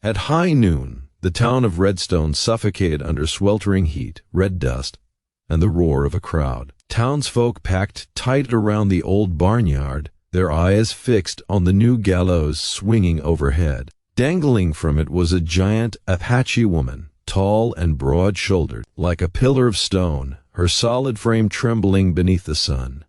At high noon, the town of Redstone suffocated under sweltering heat, red dust, and the roar of a crowd. Townsfolk packed tight around the old barnyard, their eyes fixed on the new gallows swinging overhead. Dangling from it was a giant Apache woman, tall and broad-shouldered, like a pillar of stone, her solid frame trembling beneath the sun.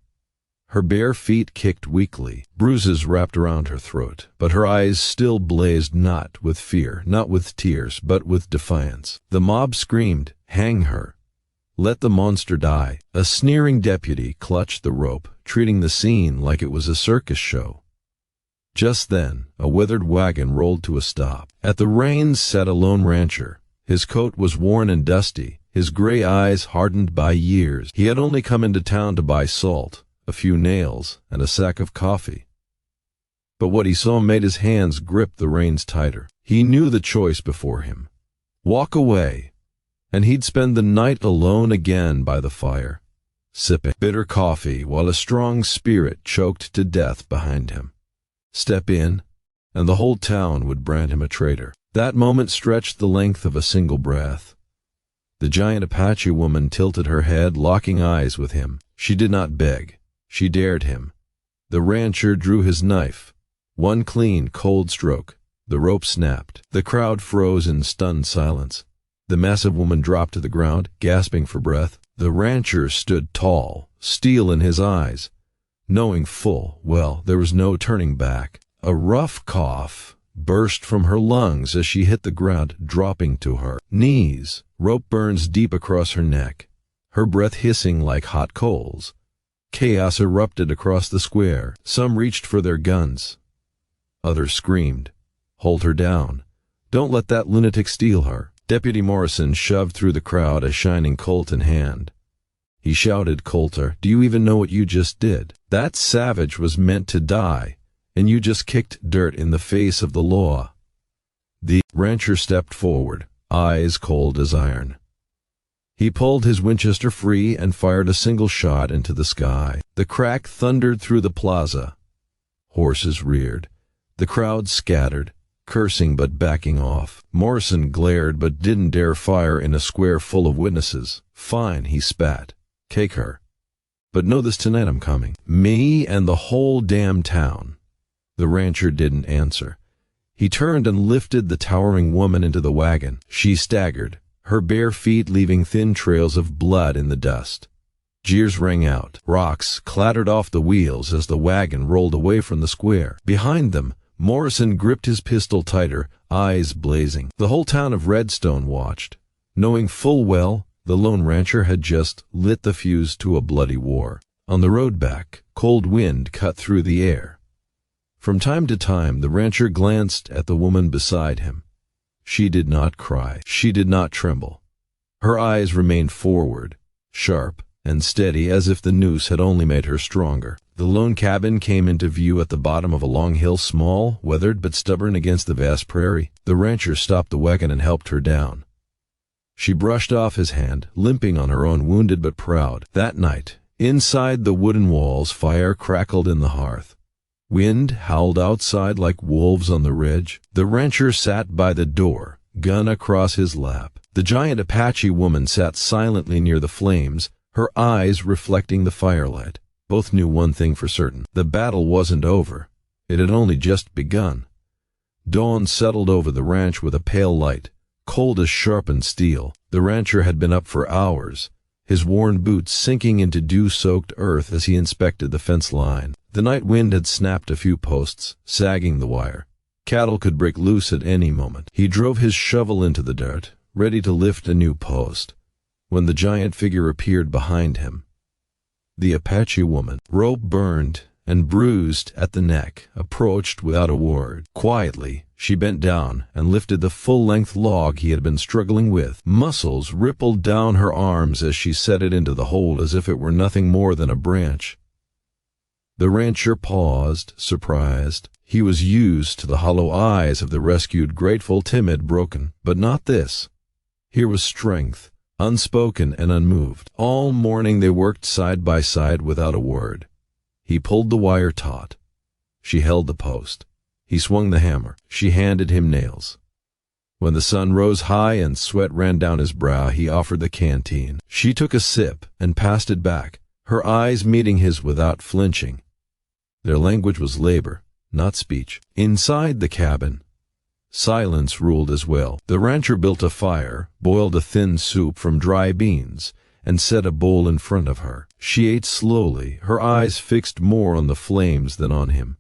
Her bare feet kicked weakly, bruises wrapped around her throat, but her eyes still blazed not with fear, not with tears, but with defiance. The mob screamed, "Hang her! Let the monster die!" A sneering deputy clutched the rope, treating the scene like it was a circus show. Just then, a withered wagon rolled to a stop. At the reins sat a lone rancher. His coat was worn and dusty, his gray eyes hardened by years. He had only come into town to buy salt, a few nails, and a sack of coffee. But what he saw made his hands grip the reins tighter. He knew the choice before him. Walk away, and he'd spend the night alone again by the fire, sipping bitter coffee while a strong spirit choked to death behind him. Step in, and the whole town would brand him a traitor. That moment stretched the length of a single breath. The giant Apache woman tilted her head, locking eyes with him. She did not beg. She dared him. The rancher drew his knife. One clean, cold stroke. The rope snapped. The crowd froze in stunned silence. The massive woman dropped to the ground, gasping for breath. The rancher stood tall, steel in his eyes, knowing full well there was no turning back. A rough cough burst from her lungs as she hit the ground, dropping to her knees, rope burns deep across her neck, her breath hissing like hot coals. Chaos erupted across the square. Some reached for their guns. Others screamed, "Hold her down. Don't let that lunatic steal her." Deputy Morrison shoved through the crowd, a shining Colt in hand. He shouted, "Coulter, do you even know what you just did? That savage was meant to die, and you just kicked dirt in the face of the law." The rancher stepped forward, eyes cold as iron. He pulled his Winchester free and fired a single shot into the sky. The crack thundered through the plaza. Horses reared. The crowd scattered, cursing but backing off. Morrison glared but didn't dare fire in a square full of witnesses. "Fine," he spat. "Cake her. But know this tonight I'm coming. Me and the whole damn town." The rancher didn't answer. He turned and lifted the towering woman into the wagon. She staggered, her bare feet leaving thin trails of blood in the dust. Jeers rang out. Rocks clattered off the wheels as the wagon rolled away from the square. Behind them, Morrison gripped his pistol tighter, eyes blazing. The whole town of Redstone watched, knowing full well the lone rancher had just lit the fuse to a bloody war. On the road back, cold wind cut through the air. From time to time, the rancher glanced at the woman beside him. She did not cry. She did not tremble. Her eyes remained forward, sharp and steady, as if the noose had only made her stronger. The lone cabin came into view at the bottom of a long hill, small, weathered, but stubborn against the vast prairie. The rancher stopped the wagon and helped her down. She brushed off his hand, limping on her own, wounded but proud. That night, inside the wooden walls, fire crackled in the hearth. Wind howled outside like wolves on the ridge. The rancher sat by the door, gun across his lap. The giant Apache woman sat silently near the flames, her eyes reflecting the firelight. Both knew one thing for certain. The battle wasn't over. It had only just begun. Dawn settled over the ranch with a pale light, cold as sharpened steel. The rancher had been up for hours, his worn boots sinking into dew-soaked earth as he inspected the fence line. The night wind had snapped a few posts, sagging the wire. Cattle could break loose at any moment. He drove his shovel into the dirt, ready to lift a new post, when the giant figure appeared behind him. The Apache woman, rope burned and bruised at the neck, approached without a word. Quietly, she bent down and lifted the full-length log he had been struggling with. Muscles rippled down her arms as she set it into the hole as if it were nothing more than a branch. The rancher paused, surprised. He was used to the hollow eyes of the rescued, grateful, timid, broken. But not this. Here was strength, unspoken and unmoved. All morning they worked side by side without a word. He pulled the wire taut. She held the post. He swung the hammer. She handed him nails. When the sun rose high and sweat ran down his brow, he offered the canteen. She took a sip and passed it back, her eyes meeting his without flinching. Their language was labor, not speech. Inside the cabin, silence ruled as well. The rancher built a fire, boiled a thin soup from dry beans, and set a bowl in front of her. She ate slowly, her eyes fixed more on the flames than on him.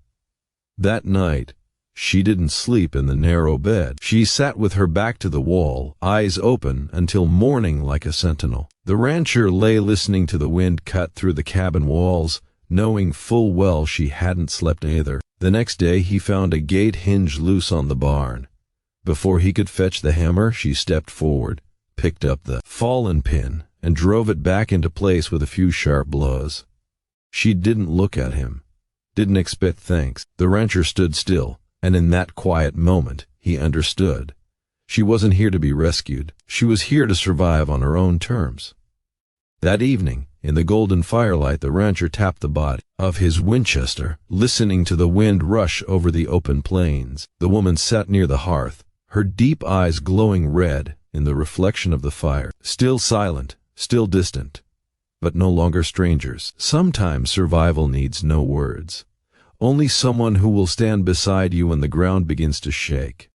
That night, she didn't sleep in the narrow bed. She sat with her back to the wall, eyes open until morning like a sentinel. The rancher lay listening to the wind cut through the cabin walls, knowing full well she hadn't slept either. The next day he found a gate hinge loose on the barn. Before he could fetch the hammer, she stepped forward, picked up the fallen pin, and drove it back into place with a few sharp blows. She didn't look at him, didn't expect thanks. The rancher stood still, and in that quiet moment, he understood. She wasn't here to be rescued. She was here to survive on her own terms. That evening, in the golden firelight, the rancher tapped the butt of his Winchester, listening to the wind rush over the open plains. The woman sat near the hearth, her deep eyes glowing red in the reflection of the fire, still silent, still distant, but no longer strangers. Sometimes survival needs no words, only someone who will stand beside you when the ground begins to shake.